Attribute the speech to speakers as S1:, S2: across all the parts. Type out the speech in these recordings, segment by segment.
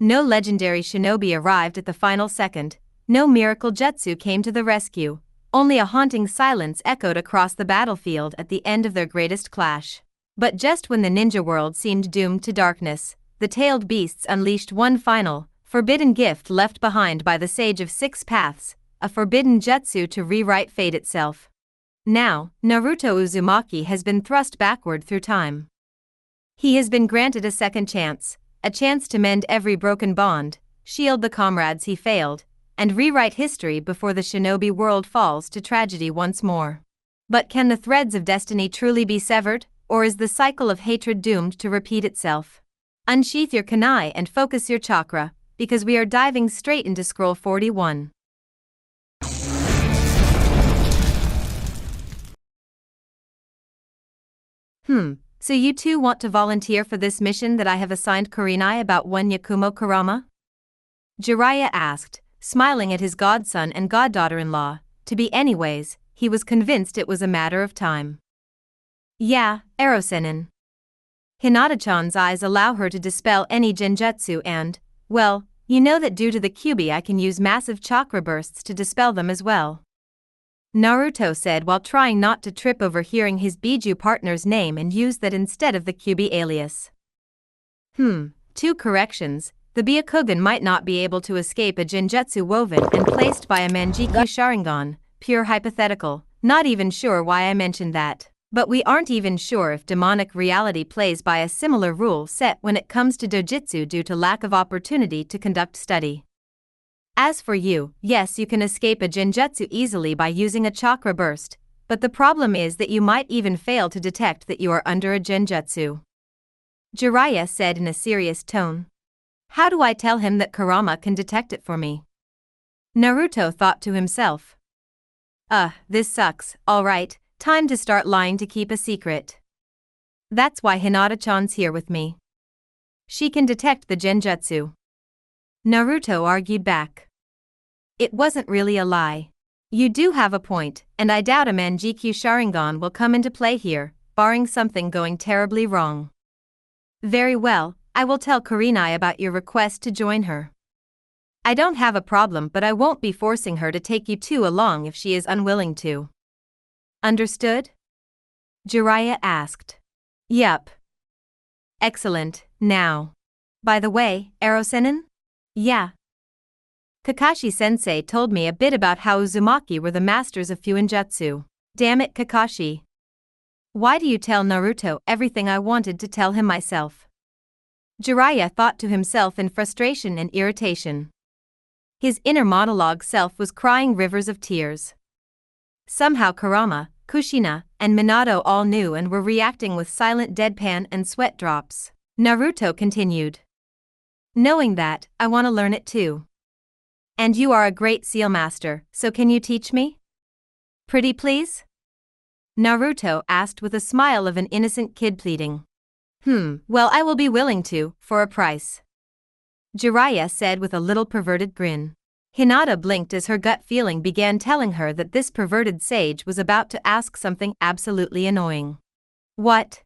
S1: No legendary shinobi arrived at the final second, no miracle jutsu came to the rescue, only a haunting silence echoed across the battlefield at the end of their greatest clash. But just when the ninja world seemed doomed to darkness, the tailed beasts unleashed one final, forbidden gift left behind by the Sage of Six Paths, a forbidden jutsu to rewrite fate itself. Now, Naruto Uzumaki has been thrust backward through time. He has been granted a second chance, a chance to mend every broken bond, shield the comrades he failed, and rewrite history before the shinobi world falls to tragedy once more. But can the threads of destiny truly be severed, or is the cycle of hatred doomed to repeat itself? Unsheath your kunai and focus your chakra, because we are diving straight into scroll 41. So you two want to volunteer for this mission that I have assigned Kurenai about one Yakumo Kurama? Jiraiya asked, smiling at his godson and goddaughter-in-law. To be anyways, he was convinced it was a matter of time. Yeah, Erosenin. Hinata-chan's eyes allow her to dispel any genjutsu and, well, you know that due to the Kyuubi I can use massive chakra bursts to dispel them as well. Naruto said while trying not to trip over hearing his Bijuu partner's name and use that instead of the Kyuubi alias. Two corrections, the Byakugan might not be able to escape a genjutsu woven and placed by a Manjiku Sharingan, pure hypothetical, not even sure why I mentioned that. But we aren't even sure if demonic reality plays by a similar rule set when it comes to dojutsu due to lack of opportunity to conduct study. As for you, yes, you can escape a genjutsu easily by using a chakra burst, but the problem is that you might even fail to detect that you are under a genjutsu. Jiraiya said in a serious tone. How do I tell him that Kurama can detect it for me? Naruto thought to himself. This sucks, alright, time to start lying to keep a secret. That's why Hinata-chan's here with me. She can detect the genjutsu. Naruto argued back. It wasn't really a lie. You do have a point, and I doubt a Manjiku Sharingan will come into play here, barring something going terribly wrong. Very well, I will tell Kurenai about your request to join her. I don't have a problem, but I won't be forcing her to take you two along if she is unwilling to. Understood? Jiraiya asked. Yup. Excellent, now. By the way, Erosenin? Yeah. Kakashi-sensei told me a bit about how Uzumaki were the masters of Fuinjutsu. Damn it, Kakashi. Why do you tell Naruto everything I wanted to tell him myself? Jiraiya thought to himself in frustration and irritation. His inner monologue self was crying rivers of tears. Somehow Kurama, Kushina, and Minato all knew and were reacting with silent deadpan and sweat drops. Naruto continued. Knowing that, I want to learn it too. And you are a great seal master, so can you teach me? Pretty please? Naruto asked with a smile of an innocent kid pleading. Well, I will be willing to, for a price. Jiraiya said with a little perverted grin. Hinata blinked as her gut feeling began telling her that this perverted sage was about to ask something absolutely annoying. What?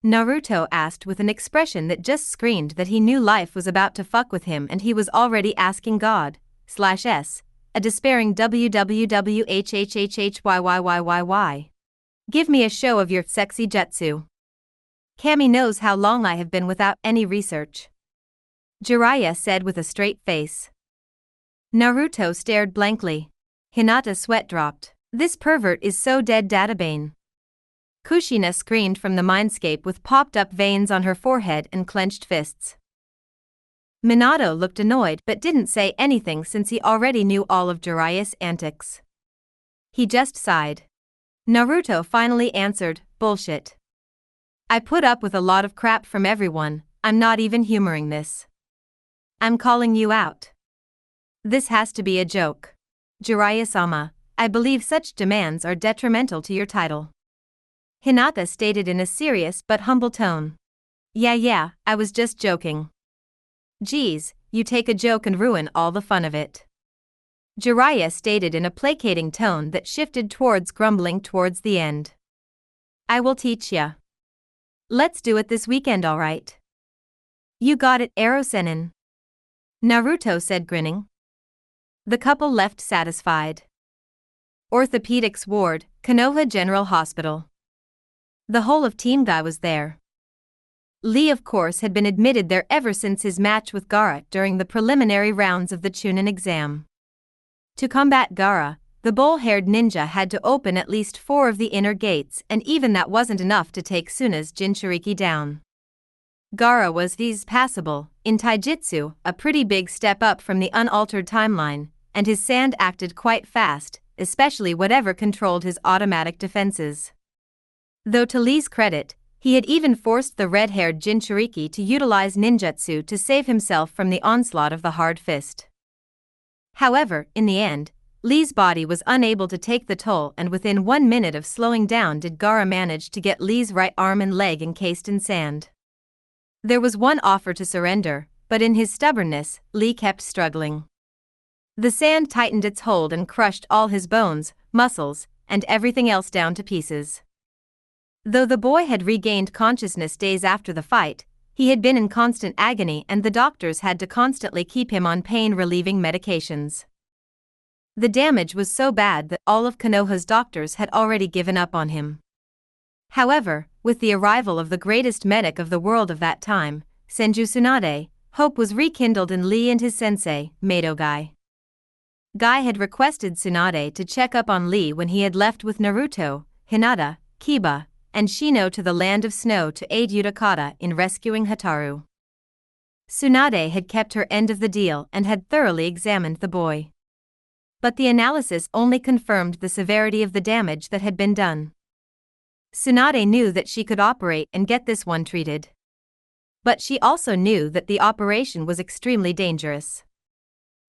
S1: Naruto asked with an expression that just screamed that he knew life was about to fuck with him and he was already asking God/S, a despairing WWWHHHHYYYYY. Give me a show of your sexy jutsu. Kami knows how long I have been without any research. Jiraiya said with a straight face. Naruto stared blankly. Hinata's sweat dropped. This pervert is so dead databane. Kushina screamed from the mindscape with popped-up veins on her forehead and clenched fists. Minato looked annoyed but didn't say anything since he already knew all of Jiraiya's antics. He just sighed. Naruto finally answered, bullshit. I put up with a lot of crap from everyone, I'm not even humoring this. I'm calling you out. This has to be a joke. Jiraiya-sama, I believe such demands are detrimental to your title. Hinata stated in a serious but humble tone. Yeah, I was just joking. Geez, you take a joke and ruin all the fun of it. Jiraiya stated in a placating tone that shifted towards grumbling towards the end. I will teach ya. Let's do it this weekend, alright? You got it, Erosenin. Naruto said, grinning. The couple left satisfied. Orthopedics ward, Konoha General Hospital. The whole of Team Guy was there. Lee, of course, had been admitted there ever since his match with Gaara during the preliminary rounds of the Chunin exam. To combat Gaara, the bull-haired ninja had to open at least 4 of the inner gates, and even that wasn't enough to take Suna's Jinchuriki down. Gaara was passable, in taijutsu, a pretty big step up from the unaltered timeline, and his sand acted quite fast, especially whatever controlled his automatic defenses. Though to Lee's credit, he had even forced the red-haired Jinchuriki to utilize ninjutsu to save himself from the onslaught of the hard fist. However, in the end, Lee's body was unable to take the toll, and within 1 minute of slowing down did Gaara manage to get Lee's right arm and leg encased in sand. There was one offer to surrender, but in his stubbornness, Lee kept struggling. The sand tightened its hold and crushed all his bones, muscles, and everything else down to pieces. Though the boy had regained consciousness days after the fight, he had been in constant agony and the doctors had to constantly keep him on pain-relieving medications. The damage was so bad that all of Konoha's doctors had already given up on him. However, with the arrival of the greatest medic of the world of that time, Senju Tsunade, hope was rekindled in Lee and his sensei, Mado Guy. Guy had requested Tsunade to check up on Lee when he had left with Naruto, Hinata, Kiba, and Shino to the land of snow to aid Utakata in rescuing Hataru. Tsunade had kept her end of the deal and had thoroughly examined the boy. But the analysis only confirmed the severity of the damage that had been done. Tsunade knew that she could operate and get this one treated. But she also knew that the operation was extremely dangerous.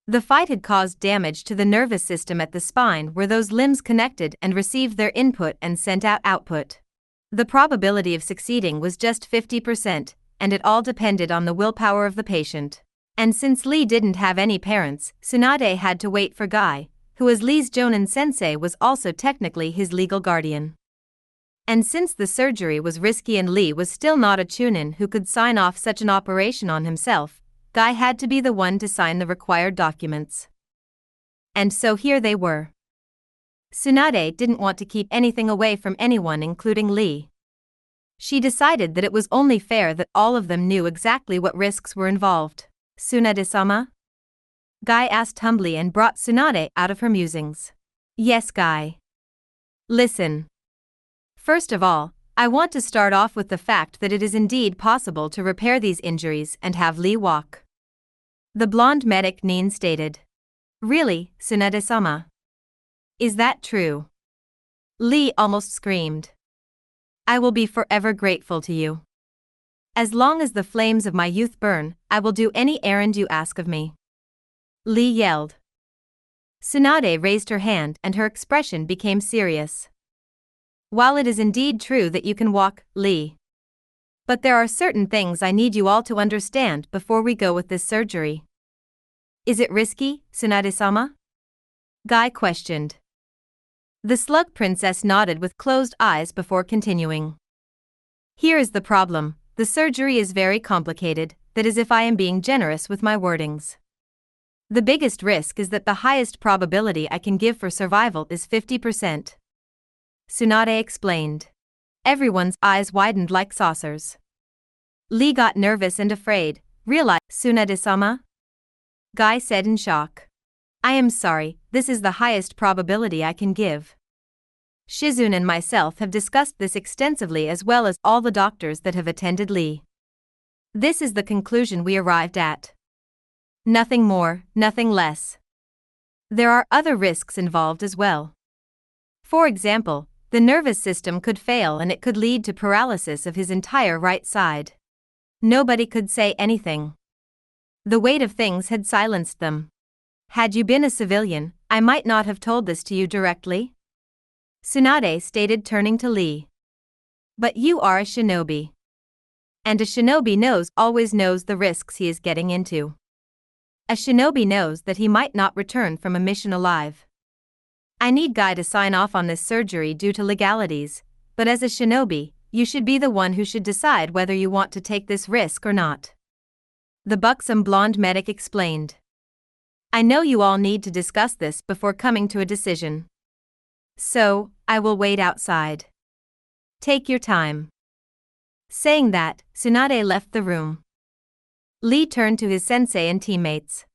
S1: The fight had caused damage to the nervous system at the spine where those limbs connected and received their input and sent out output. The probability of succeeding was just 50%, and it all depended on the willpower of the patient. And since Lee didn't have any parents, Tsunade had to wait for Guy, who as Lee's Jonin sensei was also technically his legal guardian. And since the surgery was risky and Lee was still not a Chunin who could sign off such an operation on himself, Guy had to be the one to sign the required documents. And so here they were. Tsunade didn't want to keep anything away from anyone, including Lee. She decided that it was only fair that all of them knew exactly what risks were involved. Tsunade-sama? Guy asked humbly and brought Tsunade out of her musings. Yes, Guy. Listen. First of all, I want to start off with the fact that it is indeed possible to repair these injuries and have Lee walk. The blonde medic Nin stated. Really, Tsunade-sama? Is that true? Lee almost screamed. I will be forever grateful to you. As long as the flames of my youth burn, I will do any errand you ask of me. Lee yelled. Tsunade raised her hand and her expression became serious. While it is indeed true that you can walk, Lee. But there are certain things I need you all to understand before we go with this surgery. Is it risky, Tsunade-sama? Guy questioned. The slug princess nodded with closed eyes before continuing. Here is the problem, the surgery is very complicated, that is if I am being generous with my wordings. The biggest risk is that the highest probability I can give for survival is 50%. Tsunade explained. Everyone's eyes widened like saucers. Lee got nervous and afraid, realized. Tsunade-sama? Guy said in shock. I am sorry, this is the highest probability I can give. Shizune and myself have discussed this extensively as well as all the doctors that have attended Lee. This is the conclusion we arrived at. Nothing more, nothing less. There are other risks involved as well. For example, the nervous system could fail and it could lead to paralysis of his entire right side. Nobody could say anything. The weight of things had silenced them. Had you been a civilian, I might not have told this to you directly. Tsunade stated, turning to Lee. But you are a shinobi. And a shinobi always knows the risks he is getting into. A shinobi knows that he might not return from a mission alive. I need Guy to sign off on this surgery due to legalities, but as a shinobi, you should be the one who should decide whether you want to take this risk or not. The buxom blonde medic explained. I know you all need to discuss this before coming to a decision. So, I will wait outside. Take your time. Saying that, Tsunade left the room. Lee turned to his sensei and teammates.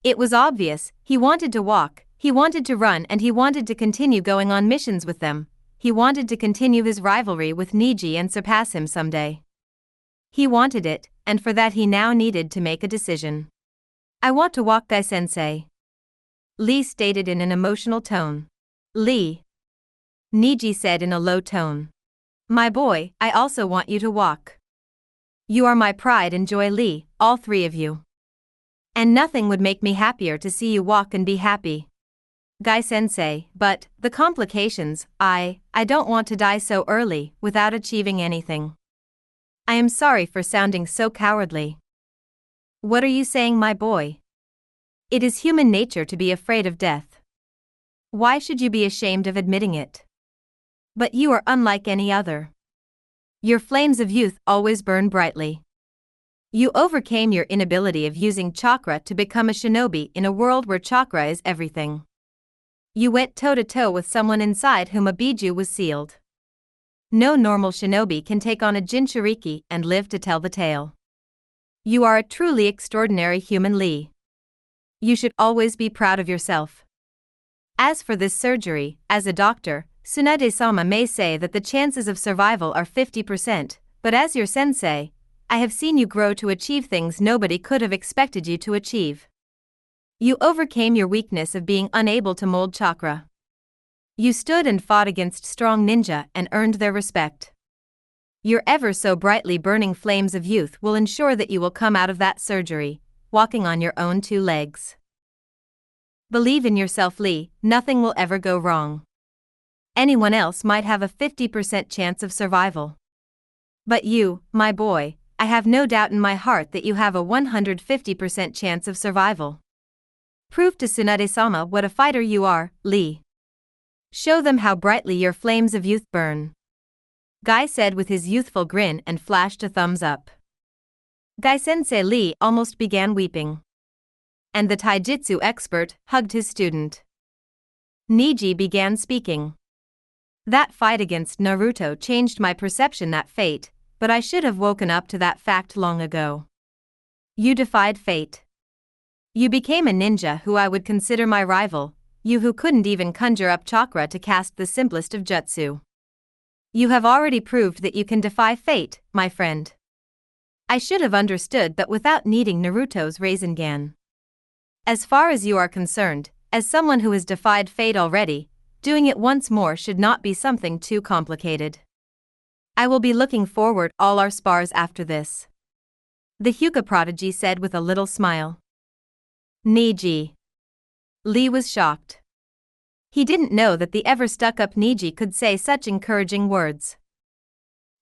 S1: It was obvious, he wanted to walk, he wanted to run, and he wanted to continue going on missions with them. He wanted to continue his rivalry with Neji and surpass him someday. He wanted it, and for that he now needed to make a decision. I want to walk, Gai-sensei. Lee stated in an emotional tone. Lee. Neji said in a low tone. My boy, I also want you to walk. You are my pride and joy, Lee, all three of you. And nothing would make me happier to see you walk and be happy. Gai-sensei, but, the complications, I don't want to die so early, without achieving anything. I am sorry for sounding so cowardly. What are you saying, my boy? It is human nature to be afraid of death. Why should you be ashamed of admitting it? But you are unlike any other. Your flames of youth always burn brightly. You overcame your inability of using chakra to become a shinobi in a world where chakra is everything. You went toe-to-toe with someone inside whom a Bijuu was sealed. No normal shinobi can take on a Jinchuriki and live to tell the tale. You are a truly extraordinary human, Lee. You should always be proud of yourself. As for this surgery, as a doctor, Tsunade-sama may say that the chances of survival are 50%, but as your sensei, I have seen you grow to achieve things nobody could have expected you to achieve. You overcame your weakness of being unable to mold chakra. You stood and fought against strong ninja and earned their respect. Your ever so brightly burning flames of youth will ensure that you will come out of that surgery, walking on your own two legs. Believe in yourself, Lee, nothing will ever go wrong. Anyone else might have a 50% chance of survival. But you, my boy, I have no doubt in my heart that you have a 150% chance of survival. Prove to Tsunade-sama what a fighter you are, Lee. Show them how brightly your flames of youth burn. Gai said with his youthful grin and flashed a thumbs up. Gai-sensei Lee almost began weeping. And the taijutsu expert hugged his student. Neji began speaking. That fight against Naruto changed my perception that fate, but I should have woken up to that fact long ago. You defied fate. You became a ninja who I would consider my rival, you who couldn't even conjure up chakra to cast the simplest of jutsu. You have already proved that you can defy fate, my friend. I should have understood that without needing Naruto's Rasengan. As far as you are concerned, as someone who has defied fate already, doing it once more should not be something too complicated. I will be looking forward all our spars after this. The Hyuga prodigy said with a little smile. Neji. Lee was shocked. He didn't know that the ever-stuck-up Neji could say such encouraging words.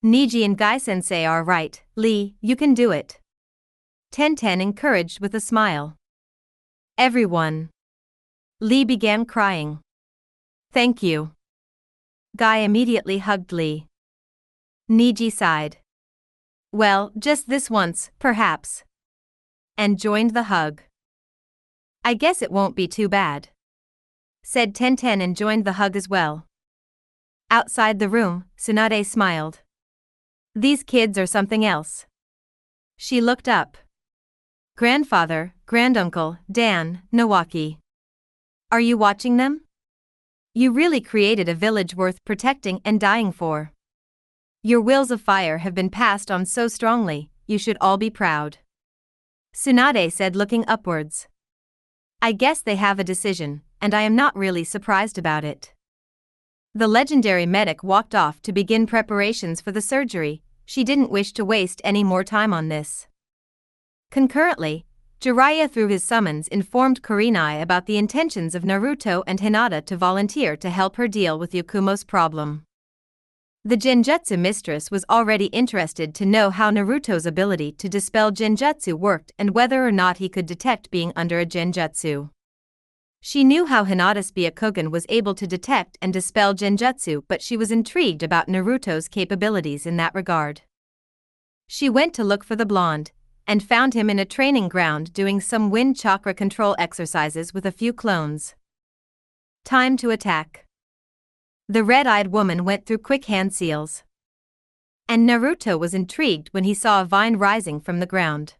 S1: Neji and Gai-sensei are right, Lee, you can do it. Tenten encouraged with a smile. Everyone. Lee began crying. Thank you. Gai immediately hugged Lee. Neji sighed. Well, just this once, perhaps. And joined the hug. I guess it won't be too bad. Said Tenten and joined the hug as well. Outside the room, Tsunade smiled. These kids are something else. She looked up. Grandfather, granduncle, Dan, Nawaki. Are you watching them? You really created a village worth protecting and dying for. Your wills of fire have been passed on so strongly, you should all be proud. Tsunade said looking upwards. I guess they have a decision, and I am not really surprised about it. The legendary medic walked off to begin preparations for the surgery. She didn't wish to waste any more time on this. Concurrently, Jiraiya through his summons informed Kurenai about the intentions of Naruto and Hinata to volunteer to help her deal with Yakumo's problem. The Genjutsu mistress was already interested to know how Naruto's ability to dispel Genjutsu worked and whether or not he could detect being under a Genjutsu. She knew how Hinata's Byakugan was able to detect and dispel Genjutsu, but she was intrigued about Naruto's capabilities in that regard. She went to look for the blonde, and found him in a training ground doing some wind chakra control exercises with a few clones. Time to attack. The red-eyed woman went through quick hand seals. And Naruto was intrigued when he saw a vine rising from the ground.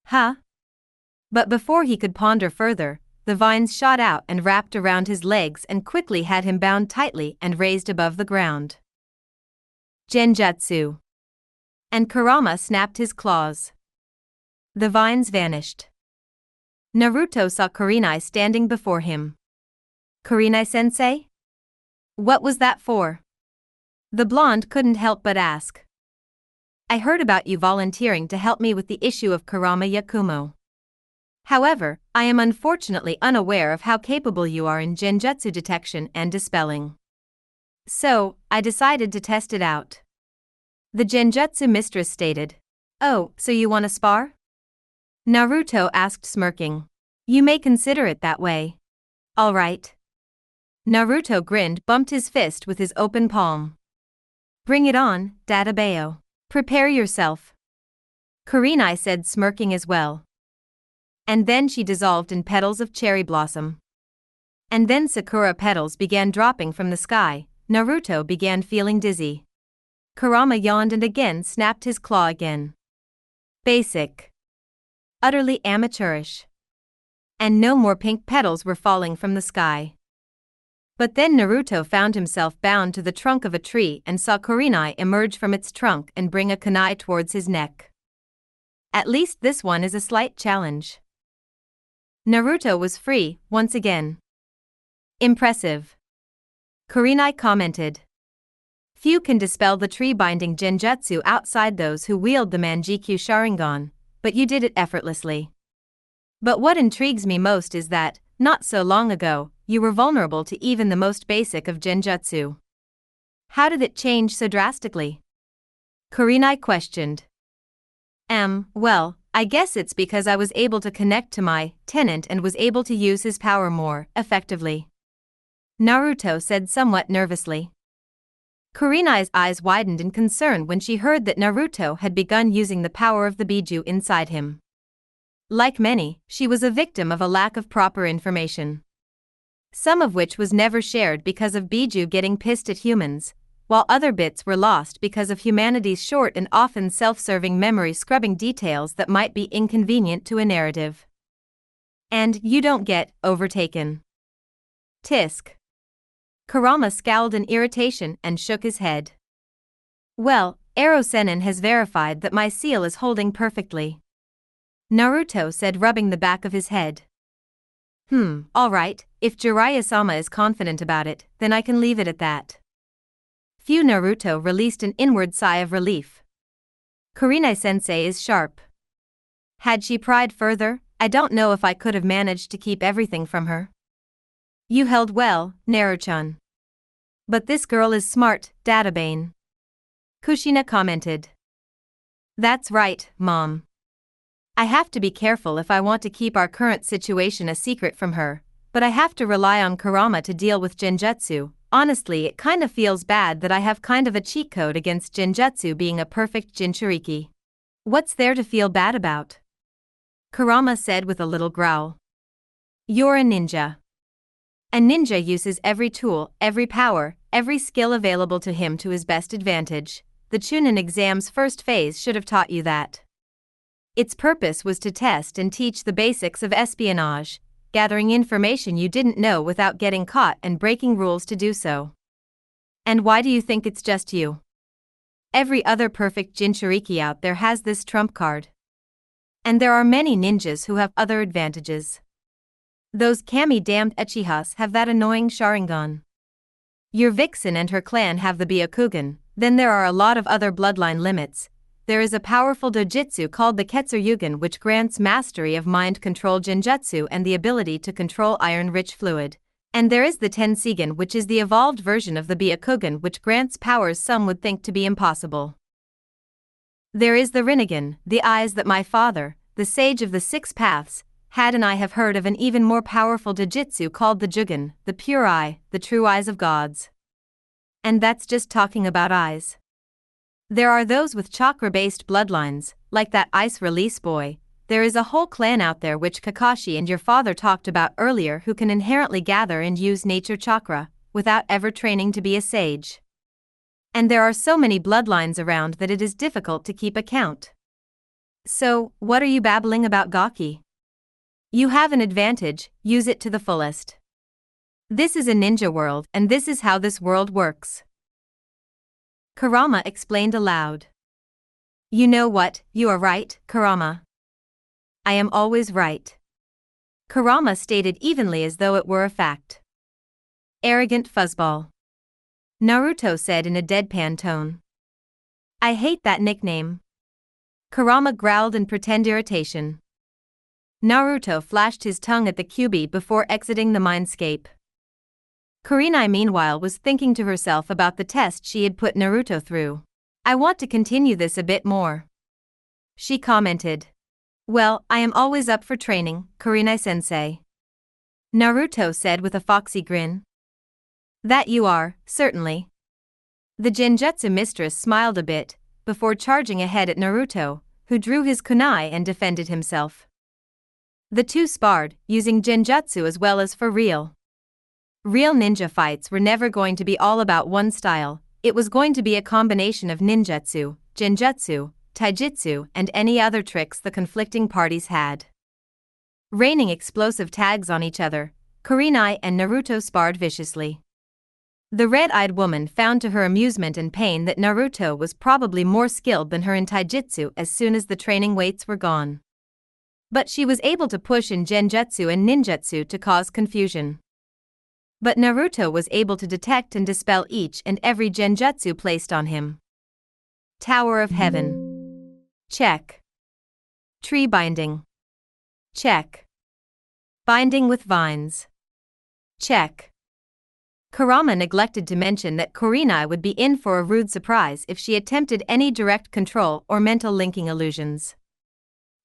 S1: Huh? But before he could ponder further, the vines shot out and wrapped around his legs and quickly had him bound tightly and raised above the ground. Genjutsu. And Kurama snapped his claws. The vines vanished. Naruto saw Kurenai standing before him. Kurenai-sensei? What was that for? The blonde couldn't help but ask. I heard about you volunteering to help me with the issue of Kurama Yakumo. However, I am unfortunately unaware of how capable you are in genjutsu detection and dispelling. So, I decided to test it out. The genjutsu mistress stated. Oh, so you want to spar? Naruto asked, smirking. You may consider it that way. All right. Naruto grinned, bumped his fist with his open palm. Bring it on, Databeo. Prepare yourself. Kurenai said, smirking as well. And then she dissolved in petals of cherry blossom. And then sakura petals began dropping from the sky. Naruto began feeling dizzy. Kurama yawned and again snapped his claw again. Basic. Utterly amateurish. And no more pink petals were falling from the sky. But then Naruto found himself bound to the trunk of a tree and saw Kurenai emerge from its trunk and bring a kunai towards his neck. At least this one is a slight challenge. Naruto was free, once again. Impressive. Kurenai commented. Few can dispel the tree-binding genjutsu outside those who wield the Manjikyu Sharingan, but you did it effortlessly. But what intrigues me most is that, not so long ago, you were vulnerable to even the most basic of genjutsu. How did it change so drastically? Kurenai questioned. Well, I guess it's because I was able to connect to my tenant and was able to use his power more effectively. Naruto said somewhat nervously. Kurenai's eyes widened in concern when she heard that Naruto had begun using the power of the Bijuu inside him. Like many, she was a victim of a lack of proper information. Some of which was never shared because of Bijuu getting pissed at humans, while other bits were lost because of humanity's short and often self-serving memory scrubbing details that might be inconvenient to a narrative. And you don't get overtaken. Tisk. Kurama scowled in irritation and shook his head. Well, Ero Sennin has verified that my seal is holding perfectly. Naruto said, rubbing the back of his head. Alright, if Jiraiya-sama is confident about it, then I can leave it at that. Phew, Naruto released an inward sigh of relief. Kurenai-sensei is sharp. Had she pried further, I don't know if I could have managed to keep everything from her. You held well, Naru-chan. But this girl is smart, Databane. Kushina commented. That's right, Mom. I have to be careful if I want to keep our current situation a secret from her, but I have to rely on Kurama to deal with genjutsu. Honestly, it kind of feels bad that I have kind of a cheat code against genjutsu being a perfect Jinchuriki. What's there to feel bad about? Kurama said with a little growl. You're a ninja. A ninja uses every tool, every power, every skill available to him to his best advantage. The Chunin exam's first phase should have taught you that. Its purpose was to test and teach the basics of espionage, gathering information you didn't know without getting caught and breaking rules to do so. And why do you think it's just you? Every other perfect Jinchuriki out there has this trump card. And there are many ninjas who have other advantages. Those Kami-damned Uchihas have that annoying Sharingan. Your Vixen and her clan have the Byakugan, then there are a lot of other bloodline limits. There is a powerful dojutsu called the Ketsuryugen which grants mastery of mind control genjutsu and the ability to control iron-rich fluid. And there is the Tensigen which is the evolved version of the Byakugan which grants powers some would think to be impossible. There is the Rinnegan, the eyes that my father, the sage of the six paths, had, and I have heard of an even more powerful dojutsu called the Jugen, the pure eye, the true eyes of gods. And that's just talking about eyes. There are those with chakra-based bloodlines, like that ice release boy. There is a whole clan out there which Kakashi and your father talked about earlier who can inherently gather and use nature chakra, without ever training to be a sage. And there are so many bloodlines around that it is difficult to keep account. So, what are you babbling about, Gaki? You have an advantage, use it to the fullest. This is a ninja world and this is how this world works. Kurama explained aloud. You know what, you are right, Kurama. I am always right. Kurama stated evenly as though it were a fact. Arrogant fuzzball. Naruto said in a deadpan tone. I hate that nickname. Kurama growled in pretend irritation. Naruto flashed his tongue at the Kyuubi before exiting the mindscape. Kurenai meanwhile was thinking to herself about the test she had put Naruto through. I want to continue this a bit more. She commented. Well, I am always up for training, Kurenai-sensei. Naruto said with a foxy grin. That you are, certainly. The Genjutsu mistress smiled a bit, before charging ahead at Naruto, who drew his kunai and defended himself. The two sparred, using Genjutsu as well as for real. Real ninja fights were never going to be all about one style, it was going to be a combination of ninjutsu, genjutsu, taijutsu and any other tricks the conflicting parties had. Raining explosive tags on each other, Kurenai and Naruto sparred viciously. The red-eyed woman found to her amusement and pain that Naruto was probably more skilled than her in taijutsu as soon as the training weights were gone. But she was able to push in genjutsu and ninjutsu to cause confusion. But Naruto was able to detect and dispel each and every genjutsu placed on him. Tower of Heaven. Check. Tree binding. Check. Binding with vines. Check. Kurama neglected to mention that Kurenai would be in for a rude surprise if she attempted any direct control or mental linking illusions.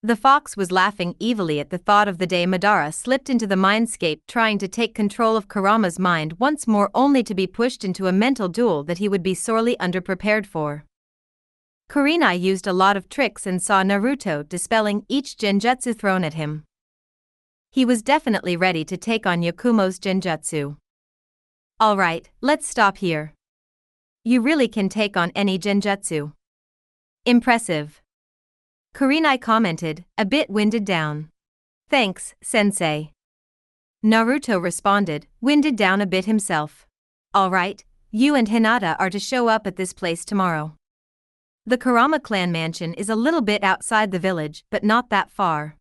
S1: The fox was laughing evilly at the thought of the day Madara slipped into the mindscape trying to take control of Kurama's mind once more only to be pushed into a mental duel that he would be sorely underprepared for. Kurenai used a lot of tricks and saw Naruto dispelling each genjutsu thrown at him. He was definitely ready to take on Yakumo's genjutsu. Alright, let's stop here. You really can take on any genjutsu. Impressive. Kurenai commented, a bit winded down. Thanks, sensei. Naruto responded, winded down a bit himself. Alright, you and Hinata are to show up at this place tomorrow. The Kurama clan mansion is a little bit outside the village but not that far.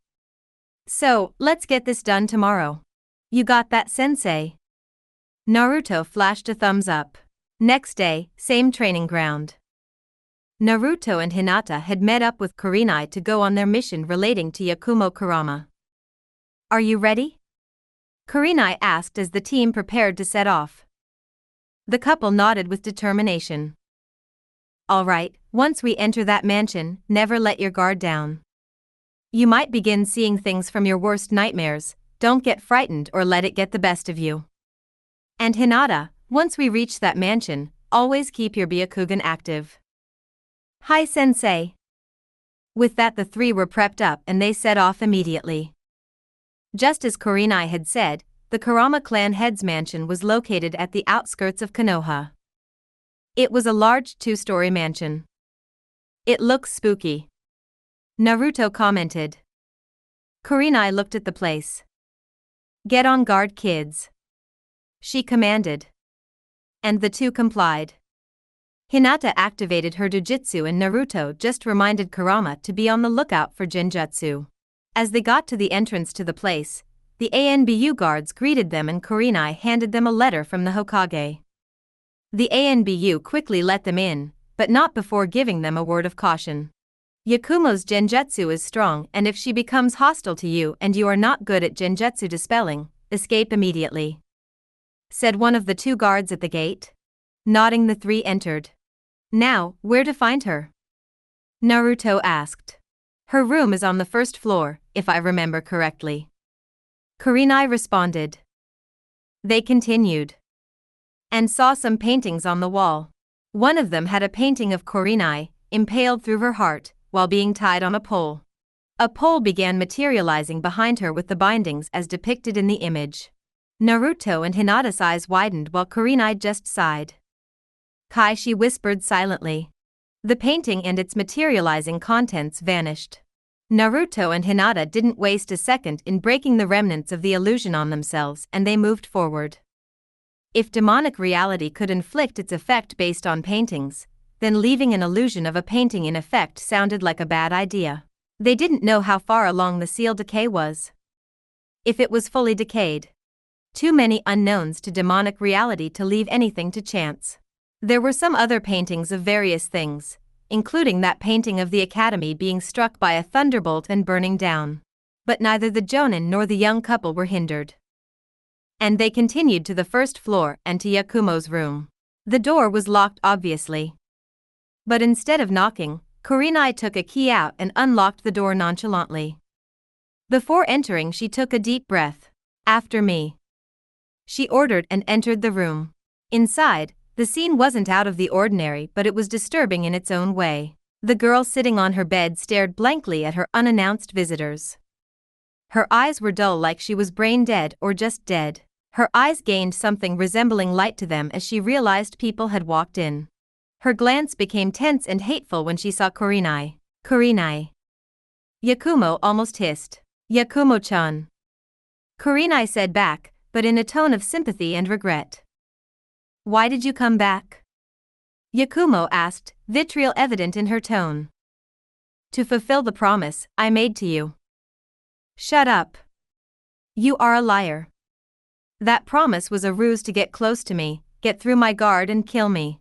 S1: So, let's get this done tomorrow. You got that, sensei? Naruto flashed a thumbs up. Next day, same training ground. Naruto and Hinata had met up with Kurenai to go on their mission relating to Yakumo Kurama. Are you ready? Kurenai asked as the team prepared to set off. The couple nodded with determination. Alright, once we enter that mansion, never let your guard down. You might begin seeing things from your worst nightmares, don't get frightened or let it get the best of you. And Hinata, once we reach that mansion, always keep your Byakugan active. Hi sensei. With that the three were prepped up and they set off immediately. Just as Kurenai had said, the Kurama clan head's mansion was located at the outskirts of Konoha. It was a large 2-story mansion. It looks spooky. Naruto commented. Kurenai looked at the place. Get on guard, kids. She commanded. And the two complied. Hinata activated her Jujutsu and Naruto just reminded Kurama to be on the lookout for Genjutsu. As they got to the entrance to the place, the ANBU guards greeted them and Kurenai handed them a letter from the Hokage. The ANBU quickly let them in, but not before giving them a word of caution. Yakumo's Genjutsu is strong and if she becomes hostile to you and you are not good at Genjutsu dispelling, escape immediately. Said one of the two guards at the gate. Nodding the three entered. Now, where to find her? Naruto asked. Her room is on the first floor, if I remember correctly. Kurenai responded. They continued. And saw some paintings on the wall. One of them had a painting of Kurenai, impaled through her heart, while being tied on a pole. A pole began materializing behind her with the bindings as depicted in the image. Naruto and Hinata's eyes widened while Kurenai just sighed. "Kai," she whispered silently. The painting and its materializing contents vanished. Naruto and Hinata didn't waste a second in breaking the remnants of the illusion on themselves, and they moved forward. If demonic reality could inflict its effect based on paintings, then leaving an illusion of a painting in effect sounded like a bad idea. They didn't know how far along the seal decay was. If it was fully decayed. Too many unknowns to demonic reality to leave anything to chance. There were some other paintings of various things, including that painting of the academy being struck by a thunderbolt and burning down. But neither the Jonin nor the young couple were hindered. And they continued to the first floor and to Yakumo's room. The door was locked obviously. But instead of knocking, Kurenai took a key out and unlocked the door nonchalantly. Before entering, she took a deep breath. "After me," she ordered, and entered the room. Inside, the scene wasn't out of the ordinary, but it was disturbing in its own way. The girl sitting on her bed stared blankly at her unannounced visitors. Her eyes were dull, like she was brain dead or just dead. Her eyes gained something resembling light to them as she realized people had walked in. Her glance became tense and hateful when she saw Kurenai. "Kurenai." Yakumo almost hissed. "Yakumo-chan." Kurenai said back, but in a tone of sympathy and regret. "Why did you come back?" Yakumo asked, vitriol evident in her tone. "To fulfill the promise I made to you." "Shut up. You are a liar. That promise was a ruse to get close to me, get through my guard and kill me,"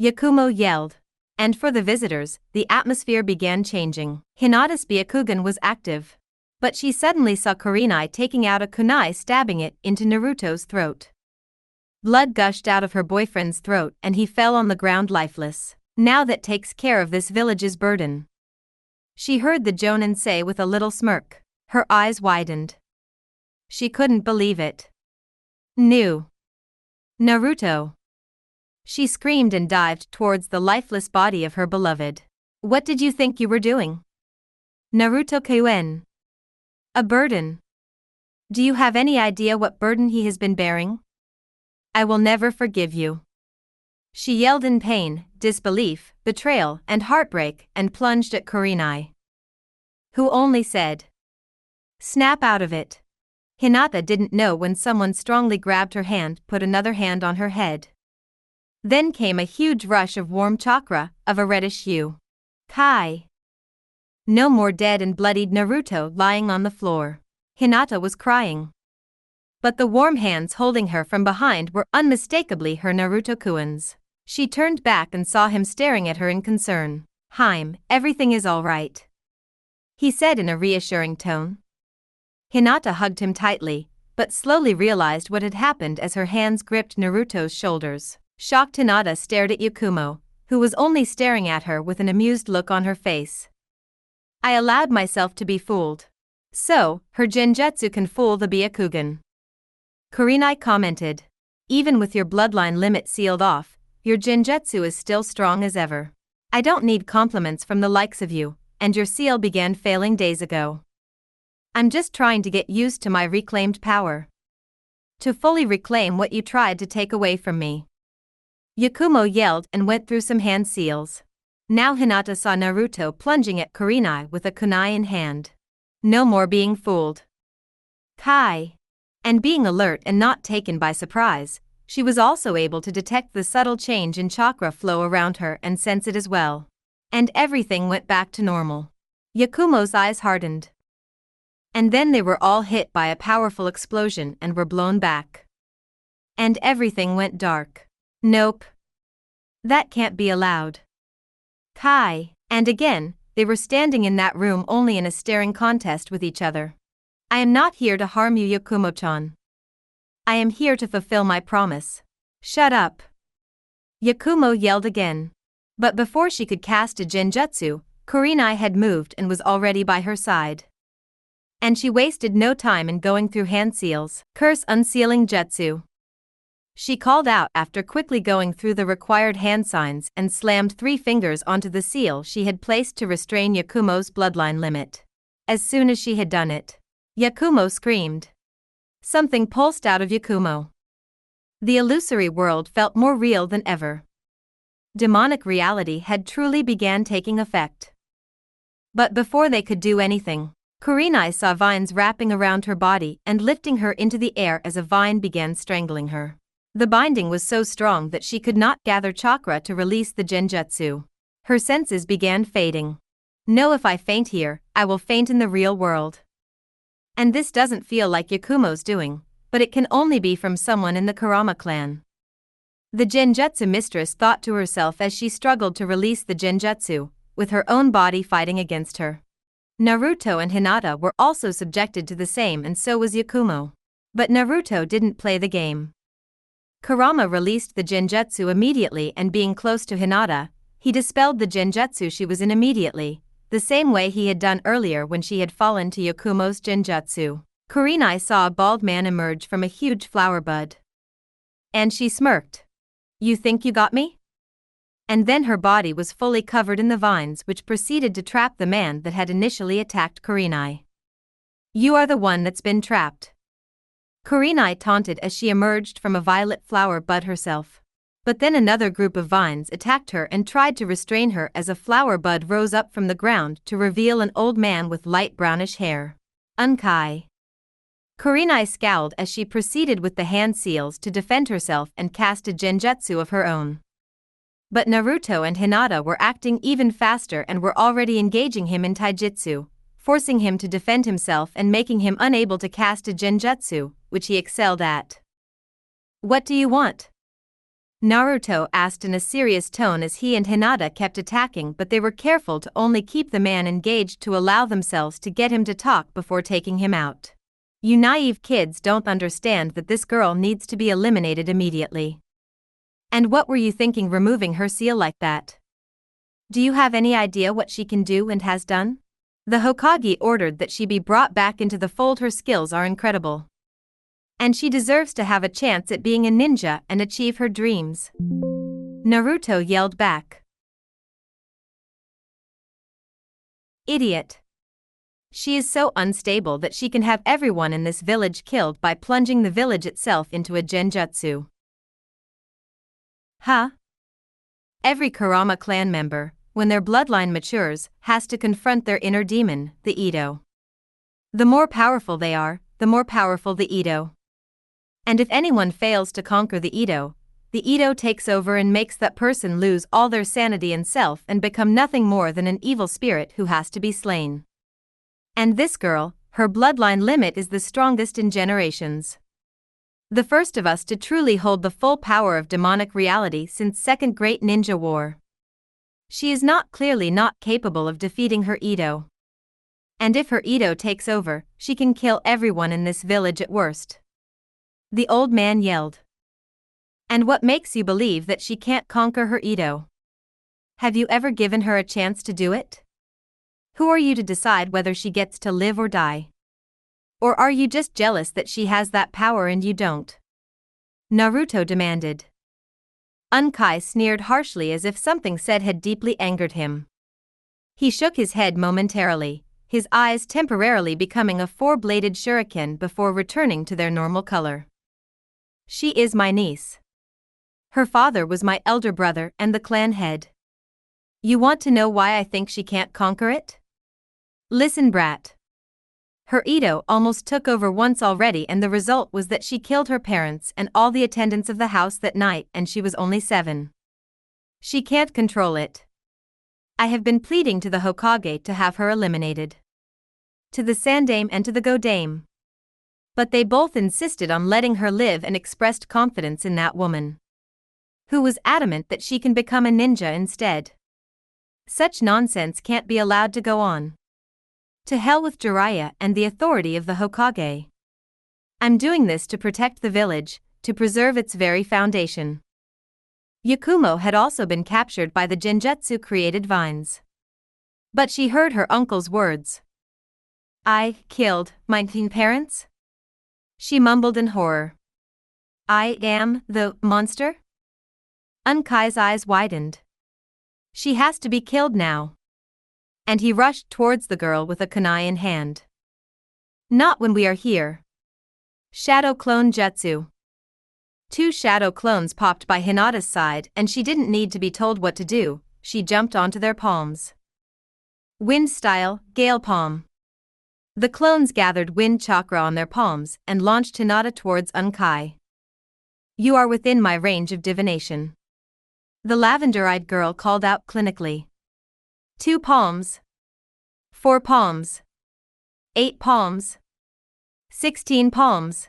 S1: Yakumo yelled. And for the visitors, the atmosphere began changing. Hinata's Byakugan was active. But she suddenly saw Kurenai taking out a kunai, stabbing it into Naruto's throat. Blood gushed out of her boyfriend's throat and he fell on the ground lifeless. "Now that takes care of this village's burden," she heard the Jonin say with a little smirk. Her eyes widened. She couldn't believe it. "New Naruto!" She screamed and dived towards the lifeless body of her beloved. "What did you think you were doing? Naruto-kun. A burden. Do you have any idea what burden he has been bearing? I will never forgive you." She yelled in pain, disbelief, betrayal, and heartbreak, and plunged at Kurenai, who only said, "Snap out of it." Hinata didn't know when someone strongly grabbed her hand, put another hand on her head. Then came a huge rush of warm chakra, of a reddish hue. Kai. No more dead and bloodied Naruto lying on the floor. Hinata was crying. But the warm hands holding her from behind were unmistakably her Naruto-kun's. She turned back and saw him staring at her in concern. "Hime, everything is all right," he said in a reassuring tone. Hinata hugged him tightly, but slowly realized what had happened as her hands gripped Naruto's shoulders. Shocked, Hinata stared at Yakumo, who was only staring at her with an amused look on her face. "I allowed myself to be fooled. So, her genjutsu can fool the Byakugan," Kurenai commented. "Even with your bloodline limit sealed off, your genjutsu is still strong as ever. I don't need compliments from the likes of you, and your seal began failing days ago. I'm just trying to get used to my reclaimed power. To fully reclaim what you tried to take away from me." Yakumo yelled and went through some hand seals. Now Hinata saw Naruto plunging at Kurenai with a kunai in hand. No more being fooled. Kai. And being alert and not taken by surprise, she was also able to detect the subtle change in chakra flow around her and sense it as well. And everything went back to normal. Yakumo's eyes hardened. And then they were all hit by a powerful explosion and were blown back. And everything went dark. Nope. That can't be allowed. Kai. And again, they were standing in that room only in a staring contest with each other. "I am not here to harm you, Yakumo-chan. I am here to fulfill my promise." "Shut up," Yakumo yelled again. But before she could cast a genjutsu, Kurenai had moved and was already by her side. And she wasted no time in going through hand seals. Curse unsealing jutsu. She called out after quickly going through the required hand signs and slammed 3 fingers onto the seal she had placed to restrain Yakumo's bloodline limit. As soon as she had done it, Yakumo screamed. Something pulsed out of Yakumo. The illusory world felt more real than ever. Demonic reality had truly began taking effect. But before they could do anything, Kurenai saw vines wrapping around her body and lifting her into the air as a vine began strangling her. The binding was so strong that she could not gather chakra to release the genjutsu. Her senses began fading. No, if I faint here, I will faint in the real world. And this doesn't feel like Yakumo's doing, but it can only be from someone in the Kurama clan. The genjutsu mistress thought to herself as she struggled to release the genjutsu, with her own body fighting against her. Naruto and Hinata were also subjected to the same, and so was Yakumo. But Naruto didn't play the game. Kurama released the genjutsu immediately, and being close to Hinata, he dispelled the genjutsu she was in immediately, the same way he had done earlier when she had fallen to Yakumo's genjutsu. Kurenai saw a bald man emerge from a huge flower bud. And she smirked. You think you got me? And then her body was fully covered in the vines which proceeded to trap the man that had initially attacked Kurenai. You are the one that's been trapped. Kurenai taunted as she emerged from a violet flower bud herself. But then another group of vines attacked her and tried to restrain her as a flower bud rose up from the ground to reveal an old man with light brownish hair. Unkai. Kurenai scowled as she proceeded with the hand seals to defend herself and cast a genjutsu of her own. But Naruto and Hinata were acting even faster and were already engaging him in taijutsu, forcing him to defend himself and making him unable to cast a genjutsu, which he excelled at. What do you want? Naruto asked in a serious tone as he and Hinata kept attacking, but they were careful to only keep the man engaged to allow themselves to get him to talk before taking him out. You naive kids don't understand that this girl needs to be eliminated immediately. And what were you thinking removing her seal like that? Do you have any idea what she can do and has done? The Hokage ordered that she be brought back into the fold. Her skills are incredible. And she deserves to have a chance at being a ninja and achieve her dreams. Naruto yelled back. Idiot. She is so unstable that she can have everyone in this village killed by plunging the village itself into a genjutsu. Huh? Every Kurama clan member, when their bloodline matures, has to confront their inner demon, the Ito. The more powerful they are, the more powerful the Ito. And if anyone fails to conquer the Ito takes over and makes that person lose all their sanity and self and become nothing more than an evil spirit who has to be slain. And this girl, her bloodline limit is the strongest in generations. The first of us to truly hold the full power of demonic reality since Second Great Ninja War. She is clearly not capable of defeating her Ito. And if her Ito takes over, she can kill everyone in this village at worst. The old man yelled. And what makes you believe that she can't conquer her Ito? Have you ever given her a chance to do it? Who are you to decide whether she gets to live or die? Or are you just jealous that she has that power and you don't? Naruto demanded. Unkai sneered harshly as if something said had deeply angered him. He shook his head momentarily, his eyes temporarily becoming a 4-bladed shuriken before returning to their normal color. She is my niece. Her father was my elder brother and the clan head. You want to know why I think she can't conquer it? Listen, brat. Her Ito almost took over once already, and the result was that she killed her parents and all the attendants of the house that night, and she was only 7. She can't control it. I have been pleading to the Hokage to have her eliminated. To the Sandame and to the Godame. But they both insisted on letting her live and expressed confidence in that woman, who was adamant that she can become a ninja instead. Such nonsense can't be allowed to go on. To hell with Jiraiya and the authority of the Hokage. I'm doing this to protect the village, to preserve its very foundation. Yakumo had also been captured by the genjutsu-created vines. But she heard her uncle's words. I killed my parents? She mumbled in horror. I am the monster? Unkai's eyes widened. She has to be killed now. And he rushed towards the girl with a kunai in hand. Not when we are here. Shadow clone jutsu. 2 shadow clones popped by Hinata's side and she didn't need to be told what to do, she jumped onto their palms. Wind style, gale palm. The clones gathered wind chakra on their palms and launched Hinata towards Unkai. You are within my range of divination. The lavender-eyed girl called out clinically. 2 palms. 4 palms. 8 palms. 16 palms.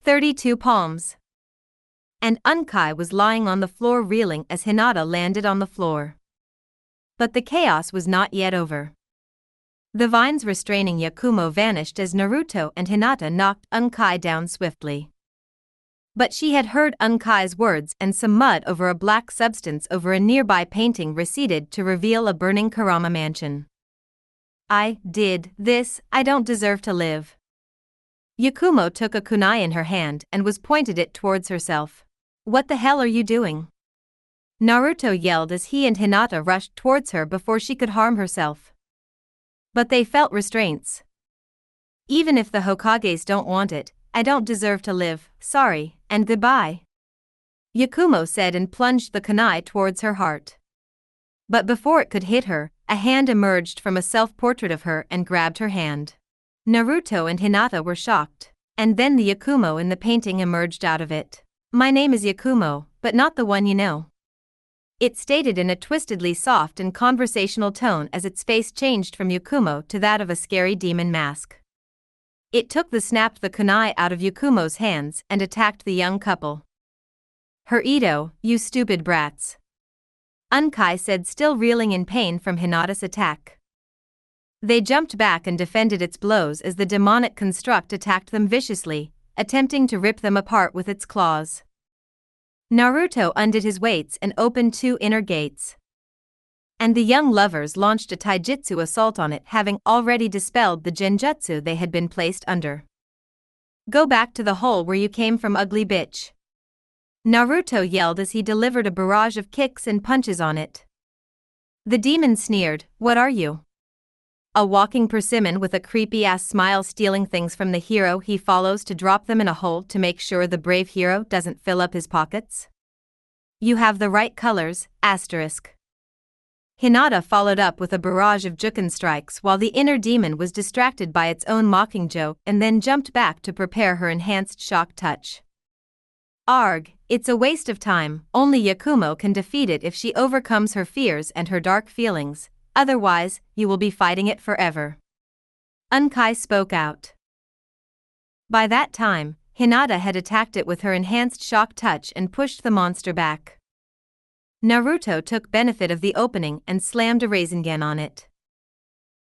S1: 32 palms. And Unkai was lying on the floor reeling as Hinata landed on the floor. But the chaos was not yet over. The vines restraining Yakumo vanished as Naruto and Hinata knocked Unkai down swiftly. But she had heard Unkai's words and some mud over a black substance over a nearby painting receded to reveal a burning Kurama mansion. I did this, I don't deserve to live. Yakumo took a kunai in her hand and was pointed it towards herself. What the hell are you doing? Naruto yelled as he and Hinata rushed towards her before she could harm herself. But they felt restraints. Even if the Hokages don't want it, I don't deserve to live, sorry, and goodbye. Yakumo said and plunged the kunai towards her heart. But before it could hit her, a hand emerged from a self-portrait of her and grabbed her hand. Naruto and Hinata were shocked, and then the Yakumo in the painting emerged out of it. My name is Yakumo, but not the one you know. It stated in a twistedly soft and conversational tone as its face changed from Yakumo to that of a scary demon mask. It snapped the kunai out of Yakumo's hands and attacked the young couple. Her Ito, you stupid brats. Unkai said, still reeling in pain from Hinata's attack. They jumped back and defended its blows as the demonic construct attacked them viciously, attempting to rip them apart with its claws. Naruto undid his weights and opened 2 inner gates. And the young lovers launched a taijutsu assault on it, having already dispelled the genjutsu they had been placed under. Go back to the hole where you came from, ugly bitch. Naruto yelled as he delivered a barrage of kicks and punches on it. The demon sneered, what are you? A walking persimmon with a creepy-ass smile, stealing things from the hero he follows to drop them in a hole to make sure the brave hero doesn't fill up his pockets? You have the right colors, asterisk. Hinata followed up with a barrage of juken strikes while the inner demon was distracted by its own mocking joke and then jumped back to prepare her enhanced shock touch. Arg, it's a waste of time, only Yakumo can defeat it if she overcomes her fears and her dark feelings. Otherwise, you will be fighting it forever. Unkai spoke out. By that time, Hinata had attacked it with her enhanced shock touch and pushed the monster back. Naruto took benefit of the opening and slammed a Rasengan on it.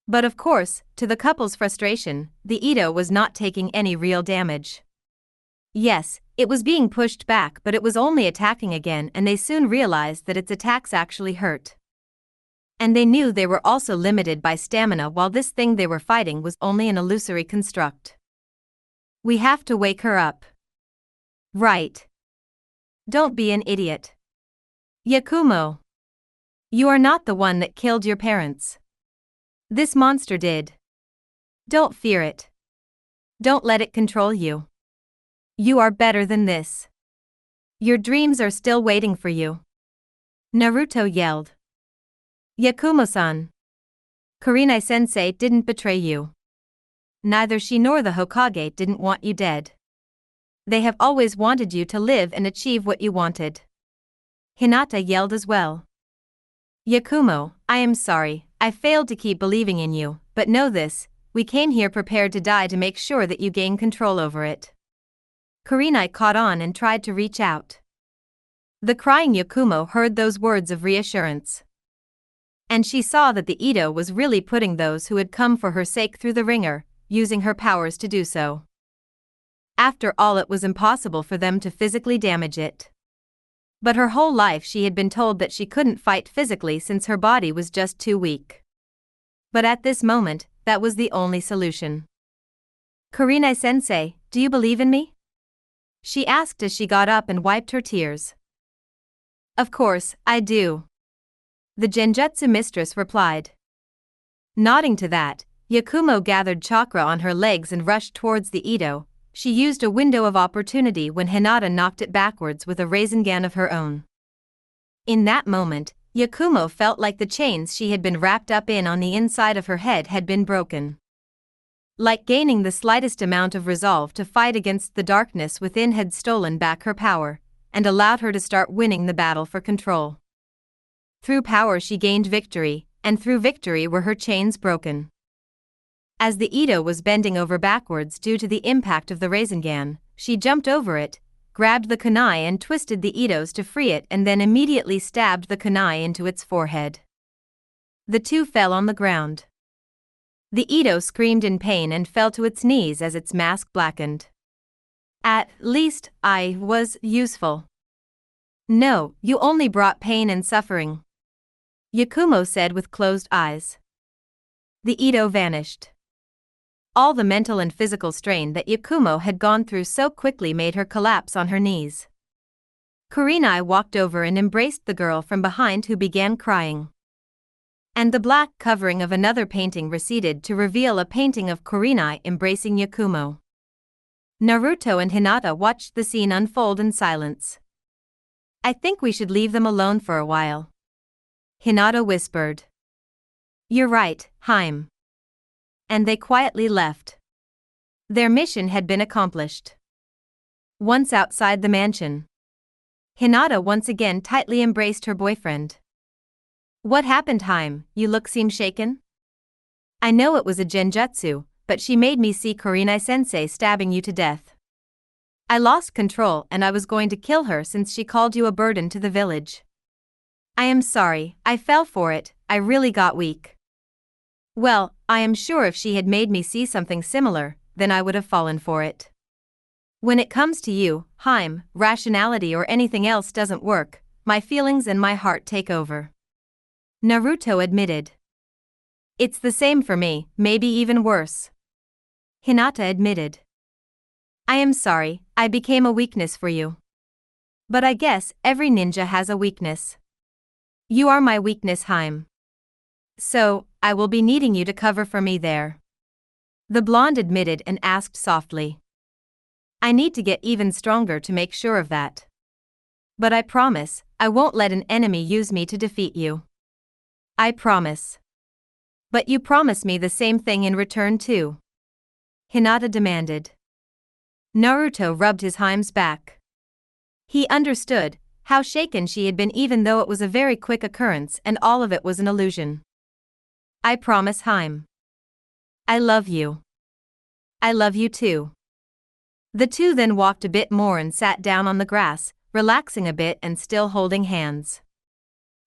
S1: But of course, to the couple's frustration, the Ito was not taking any real damage. Yes, it was being pushed back, but it was only attacking again, and they soon realized that its attacks actually hurt. And they knew they were also limited by stamina while this thing they were fighting was only an illusory construct. We have to wake her up. Right. Don't be an idiot. Yakumo. You are not the one that killed your parents. This monster did. Don't fear it. Don't let it control you. You are better than this. Your dreams are still waiting for you. Naruto yelled. Yakumo-san. Kurenai-sensei didn't betray you. Neither she nor the Hokage didn't want you dead. They have always wanted you to live and achieve what you wanted. Hinata yelled as well. Yakumo, I am sorry, I failed to keep believing in you, but know this, we came here prepared to die to make sure that you gain control over it. Kurenai caught on and tried to reach out. The crying Yakumo heard those words of reassurance. And she saw that the Ito was really putting those who had come for her sake through the ringer, using her powers to do so. After all, it was impossible for them to physically damage it. But her whole life she had been told that she couldn't fight physically since her body was just too weak. But at this moment, that was the only solution. Kurenai-sensei, do you believe in me? She asked as she got up and wiped her tears. Of course, I do. The Genjutsu mistress replied. Nodding to that, Yakumo gathered chakra on her legs and rushed towards the Ito. She used a window of opportunity when Hinata knocked it backwards with a Rasengan of her own. In that moment, Yakumo felt like the chains she had been wrapped up in on the inside of her head had been broken. Like gaining the slightest amount of resolve to fight against the darkness within had stolen back her power, and allowed her to start winning the battle for control. Through power she gained victory, and through victory were her chains broken. As the Ito was bending over backwards due to the impact of the Rasengan, she jumped over it, grabbed the kunai and twisted the Itos to free it and then immediately stabbed the kunai into its forehead. The two fell on the ground. The Ito screamed in pain and fell to its knees as its mask blackened. At least, I was useful. No, you only brought pain and suffering. Yakumo said with closed eyes. The Ito vanished. All the mental and physical strain that Yakumo had gone through so quickly made her collapse on her knees. Kurenai walked over and embraced the girl from behind, who began crying. And the black covering of another painting receded to reveal a painting of Kurenai embracing Yakumo. Naruto and Hinata watched the scene unfold in silence. I think we should leave them alone for a while. Hinata whispered. You're right, Haim. And they quietly left. Their mission had been accomplished. Once outside the mansion, Hinata once again tightly embraced her boyfriend. What happened, Haim? You seem shaken? I know it was a genjutsu, but she made me see Kurenai-sensei stabbing you to death. I lost control and I was going to kill her since she called you a burden to the village. I am sorry, I fell for it, I really got weak. Well, I am sure if she had made me see something similar, then I would have fallen for it. When it comes to you, Haim, rationality or anything else doesn't work, my feelings and my heart take over. Naruto admitted. It's the same for me, maybe even worse. Hinata admitted. I am sorry, I became a weakness for you. But I guess every ninja has a weakness. You are my weakness, Haim. So, I will be needing you to cover for me there. The blonde admitted and asked softly. I need to get even stronger to make sure of that. But I promise, I won't let an enemy use me to defeat you. I promise. But you promise me the same thing in return too? Hinata demanded. Naruto rubbed his Haim's back. He understood how shaken she had been, even though it was a very quick occurrence and all of it was an illusion. I promise, Haim. I love you. I love you too. The two then walked a bit more and sat down on the grass, relaxing a bit and still holding hands.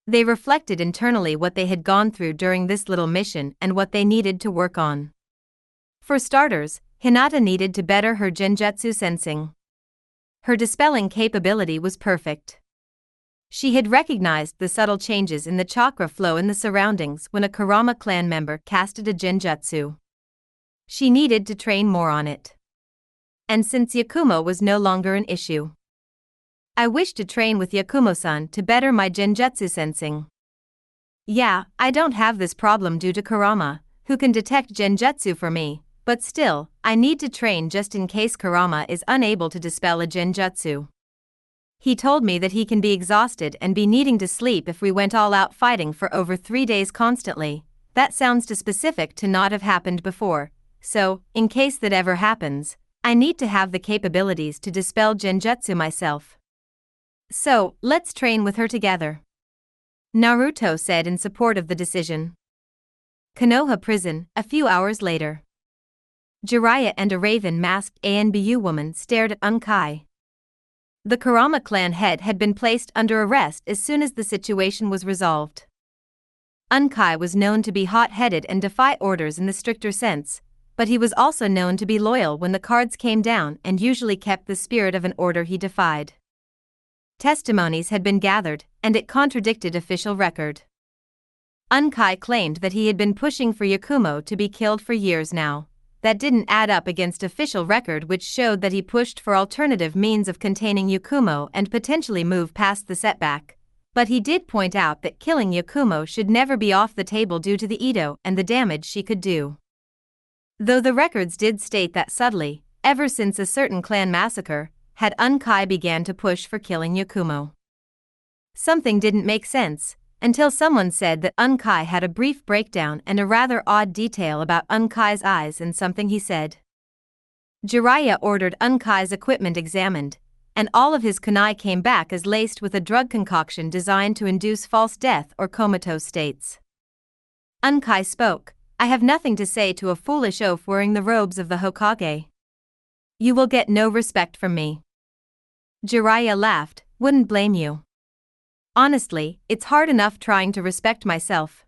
S1: They reflected internally what they had gone through during this little mission and what they needed to work on. For starters, Hinata needed to better her genjutsu sensing. Her dispelling capability was perfect. She had recognized the subtle changes in the chakra flow in the surroundings when a Kurama clan member casted a genjutsu. She needed to train more on it. And since Yakumo was no longer an issue, I wish to train with Yakumo-san to better my genjutsu sensing. Yeah, I don't have this problem due to Kurama, who can detect genjutsu for me, but still, I need to train just in case Kurama is unable to dispel a genjutsu. He told me that he can be exhausted and be needing to sleep if we went all out fighting for over 3 days constantly. That sounds too specific to not have happened before, so, in case that ever happens, I need to have the capabilities to dispel genjutsu myself. So, let's train with her together. Naruto said in support of the decision. Konoha Prison, a few hours later. Jiraiya and a raven-masked Bijuu woman stared at Unkai. The Kurama clan head had been placed under arrest as soon as the situation was resolved. Unkai was known to be hot-headed and defy orders in the stricter sense, but he was also known to be loyal when the cards came down and usually kept the spirit of an order he defied. Testimonies had been gathered, and it contradicted official record. Unkai claimed that he had been pushing for Yakumo to be killed for years now, that didn't add up against official record, which showed that he pushed for alternative means of containing Yakumo and potentially move past the setback. But he did point out that killing Yakumo should never be off the table due to the Ito and the damage she could do. Though the records did state that subtly, ever since a certain clan massacre, had Unkai began to push for killing Yakumo. Something didn't make sense, until someone said that Unkai had a brief breakdown and a rather odd detail about Unkai's eyes in something he said. Jiraiya ordered Unkai's equipment examined, and all of his kunai came back as laced with a drug concoction designed to induce false death or comatose states. Unkai spoke, "I have nothing to say to a foolish oaf wearing the robes of the Hokage. You will get no respect from me." Jiraiya laughed, "Wouldn't blame you. Honestly, it's hard enough trying to respect myself."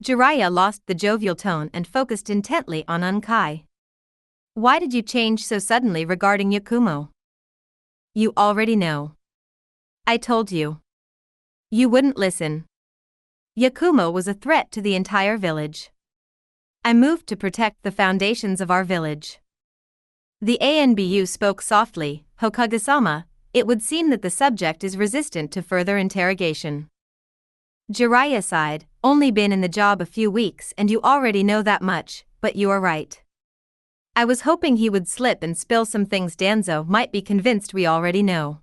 S1: Jiraiya lost the jovial tone and focused intently on Unkai. "Why did you change so suddenly regarding Yakumo?" "You already know. I told you. You wouldn't listen. Yakumo was a threat to the entire village. I moved to protect the foundations of our village." The ANBU spoke softly, "Hokage-sama, it would seem that the subject is resistant to further interrogation." Jiraiya sighed, "Only been in the job a few weeks and you already know that much, but you are right. I was hoping he would slip and spill some things Danzo might be convinced we already know."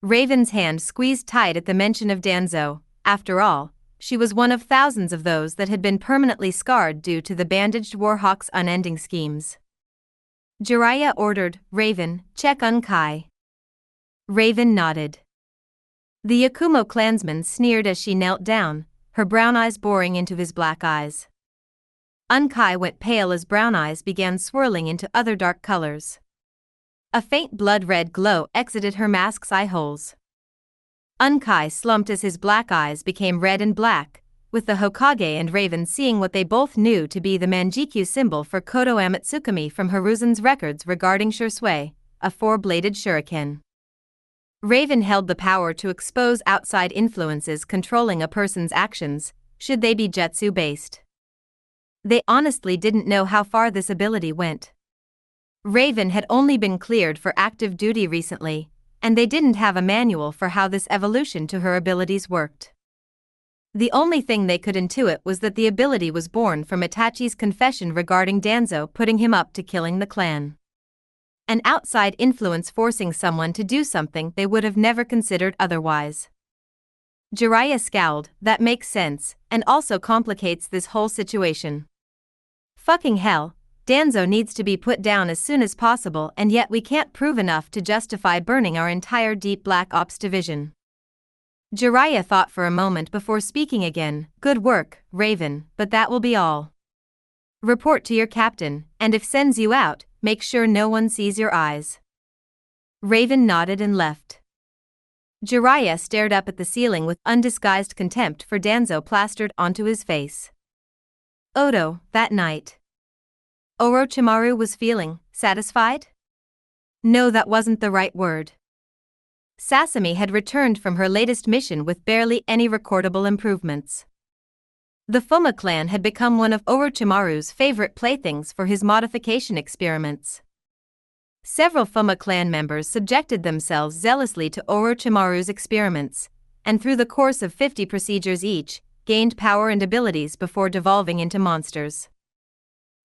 S1: Raven's hand squeezed tight at the mention of Danzo. After all, she was one of thousands of those that had been permanently scarred due to the bandaged Warhawk's unending schemes. Jiraiya ordered, "Raven, check Unkai." Raven nodded. The Yakumo clansman sneered as she knelt down, her brown eyes boring into his black eyes. Unkai went pale as brown eyes began swirling into other dark colors. A faint blood-red glow exited her mask's eye holes. Unkai slumped as his black eyes became red and black, with the Hokage and Raven seeing what they both knew to be the Manjikyu symbol for Koto Amatsukami from Hiruzen's records regarding Shursui, a four-bladed shuriken. Raven held the power to expose outside influences controlling a person's actions, should they be jutsu-based. They honestly didn't know how far this ability went. Raven had only been cleared for active duty recently, and they didn't have a manual for how this evolution to her abilities worked. The only thing they could intuit was that the ability was born from Itachi's confession regarding Danzo putting him up to killing the clan. An outside influence forcing someone to do something they would have never considered otherwise. Jiraiya scowled, "That makes sense, and also complicates this whole situation. Fucking hell, Danzo needs to be put down as soon as possible, and yet we can't prove enough to justify burning our entire Deep Black Ops division." Jiraiya thought for a moment before speaking again, "Good work, Raven, but that will be all. Report to your captain, and if sends you out, make sure no one sees your eyes." Raven nodded and left. Jiraiya stared up at the ceiling with undisguised contempt for Danzo plastered onto his face. Odo, that night. Orochimaru was feeling satisfied? No, that wasn't the right word. Sasami had returned from her latest mission with barely any recordable improvements. The Fuma clan had become one of Orochimaru's favorite playthings for his modification experiments. Several Fuma clan members subjected themselves zealously to Orochimaru's experiments, and through the course of 50 procedures each, gained power and abilities before devolving into monsters.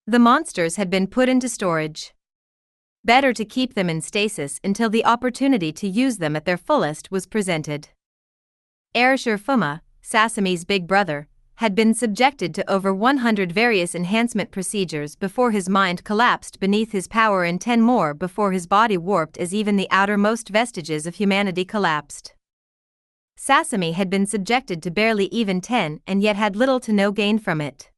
S1: The monsters had been put into storage. Better to keep them in stasis until the opportunity to use them at their fullest was presented. Erashur Fuma, Sasami's big brother, had been subjected to over 100 various enhancement procedures before his mind collapsed beneath his power, and 10 more before his body warped as even the outermost vestiges of humanity collapsed. Sasami had been subjected to barely even 10 and yet had little to no gain from it.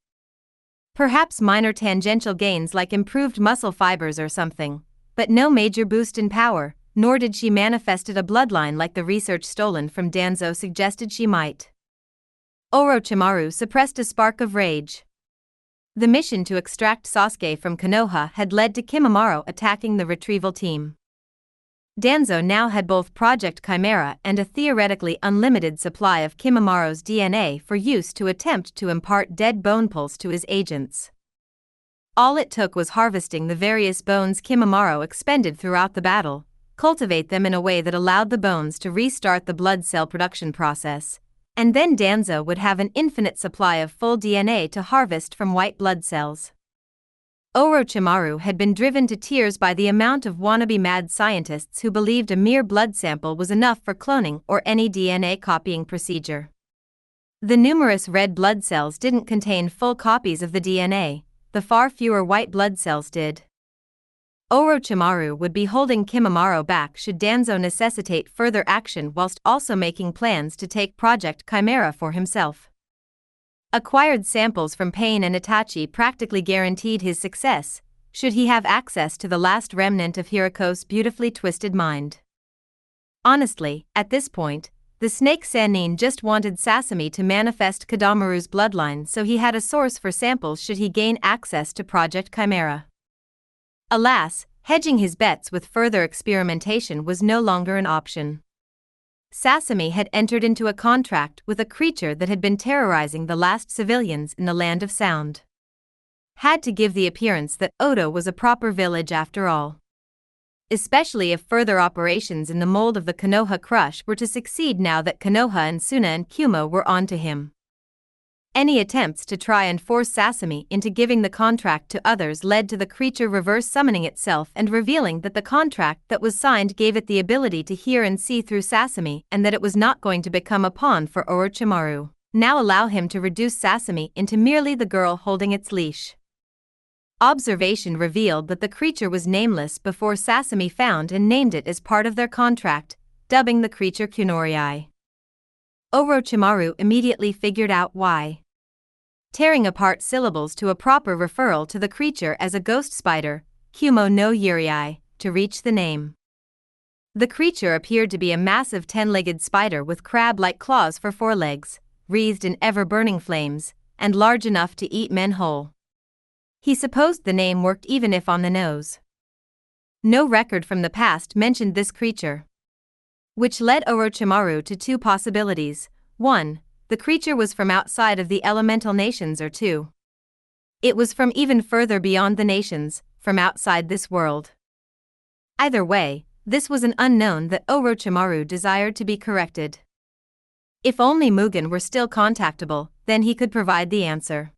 S1: Perhaps minor tangential gains like improved muscle fibers or something, but no major boost in power, nor did she manifested a bloodline like the research stolen from Danzo suggested she might. Orochimaru suppressed a spark of rage. The mission to extract Sasuke from Konoha had led to Kimimaro attacking the retrieval team. Danzo now had both Project Chimera and a theoretically unlimited supply of Kimimaro's DNA for use to attempt to impart dead bone pulse to his agents. All it took was harvesting the various bones Kimimaro expended throughout the battle, cultivate them in a way that allowed the bones to restart the blood cell production process, and then Danzo would have an infinite supply of full DNA to harvest from white blood cells. Orochimaru had been driven to tears by the amount of wannabe mad scientists who believed a mere blood sample was enough for cloning or any DNA copying procedure. The numerous red blood cells didn't contain full copies of the DNA, the far fewer white blood cells did. Orochimaru would be holding Kimimaro back should Danzo necessitate further action whilst also making plans to take Project Chimera for himself. Acquired samples from Pain and Itachi practically guaranteed his success, should he have access to the last remnant of Hiriko's beautifully twisted mind. Honestly, at this point, the Snake Sannin just wanted Sasami to manifest Kadamaru's bloodline so he had a source for samples should he gain access to Project Chimera. Alas, hedging his bets with further experimentation was no longer an option. Sasami had entered into a contract with a creature that had been terrorizing the last civilians in the Land of Sound. Had to give the appearance that Oto was a proper village after all. Especially if further operations in the mold of the Konoha Crush were to succeed now that Konoha and Suna and Kyumo were onto him. Any attempts to try and force Sasami into giving the contract to others led to the creature reverse summoning itself and revealing that the contract that was signed gave it the ability to hear and see through Sasami and that it was not going to become a pawn for Orochimaru, now allow him to reduce Sasami into merely the girl holding its leash. Observation revealed that the creature was nameless before Sasami found and named it as part of their contract, dubbing the creature Kunorii. Orochimaru immediately figured out why. Tearing apart syllables to a proper referral to the creature as a ghost spider, Kumo no Yurii, to reach the name. The creature appeared to be a massive 10-legged spider with crab-like claws for forelegs, wreathed in ever-burning flames, and large enough to eat men whole. He supposed the name worked even if on the nose. No record from the past mentioned this creature, which led Orochimaru to two possibilities. 1. The creature was from outside of the elemental nations, or 2. It was from even further beyond the nations, from outside this world. Either way, this was an unknown that Orochimaru desired to be corrected. If only Mugen were still contactable, then he could provide the answer.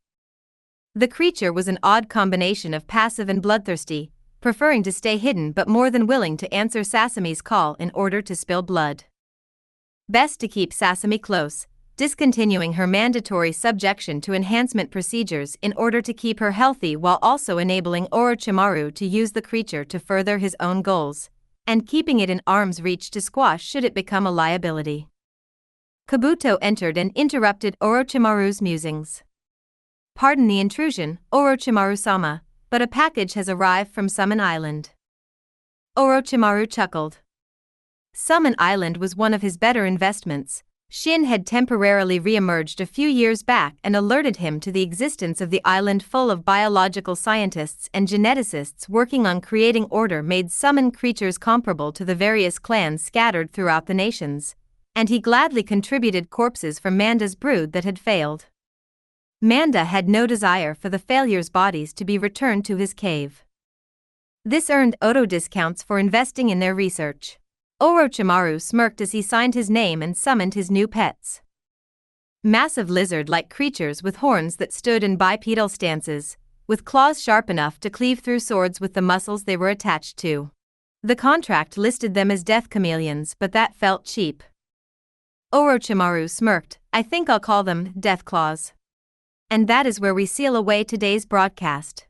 S1: The creature was an odd combination of passive and bloodthirsty, preferring to stay hidden but more than willing to answer Sasami's call in order to spill blood. Best to keep Sasami close, discontinuing her mandatory subjection to enhancement procedures in order to keep her healthy while also enabling Orochimaru to use the creature to further his own goals, and keeping it in arm's reach to squash should it become a liability. Kabuto entered and interrupted Orochimaru's musings. Pardon the intrusion, Orochimaru-sama, but a package has arrived from Summon Island. Orochimaru chuckled. Summon Island was one of his better investments. Shin had temporarily re-emerged a few years back and alerted him to the existence of the island full of biological scientists and geneticists working on creating order made summon creatures comparable to the various clans scattered throughout the nations, and he gladly contributed corpses from Manda's brood that had failed. Manda had no desire for the failures' bodies to be returned to his cave. This earned Oto discounts for investing in their research. Orochimaru smirked as he signed his name and summoned his new pets. Massive lizard-like creatures with horns that stood in bipedal stances, with claws sharp enough to cleave through swords with the muscles they were attached to. The contract listed them as death chameleons, but that felt cheap. Orochimaru smirked. I think I'll call them Death Claws. And that is where we seal away today's broadcast.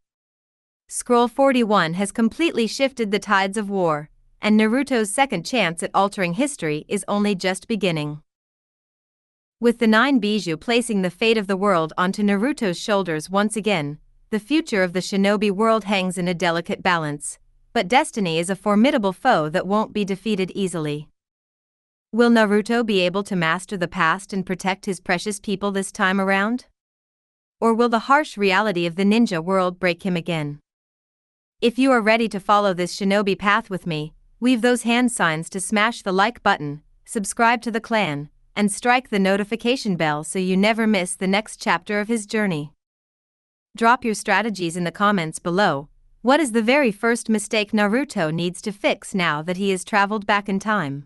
S1: Scroll 41 has completely shifted the tides of war, and Naruto's second chance at altering history is only just beginning. With the 9 Bijuu placing the fate of the world onto Naruto's shoulders once again, the future of the shinobi world hangs in a delicate balance, but destiny is a formidable foe that won't be defeated easily. Will Naruto be able to master the past and protect his precious people this time around? Or will the harsh reality of the ninja world break him again? If you are ready to follow this shinobi path with me, weave those hand signs to smash the like button, subscribe to the clan, and strike the notification bell so you never miss the next chapter of his journey. Drop your strategies in the comments below. What is the very first mistake Naruto needs to fix now that he has traveled back in time?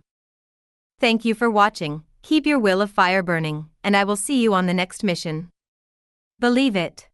S1: Thank you for watching. Keep your will of fire burning, and I will see you on the next mission. Believe it.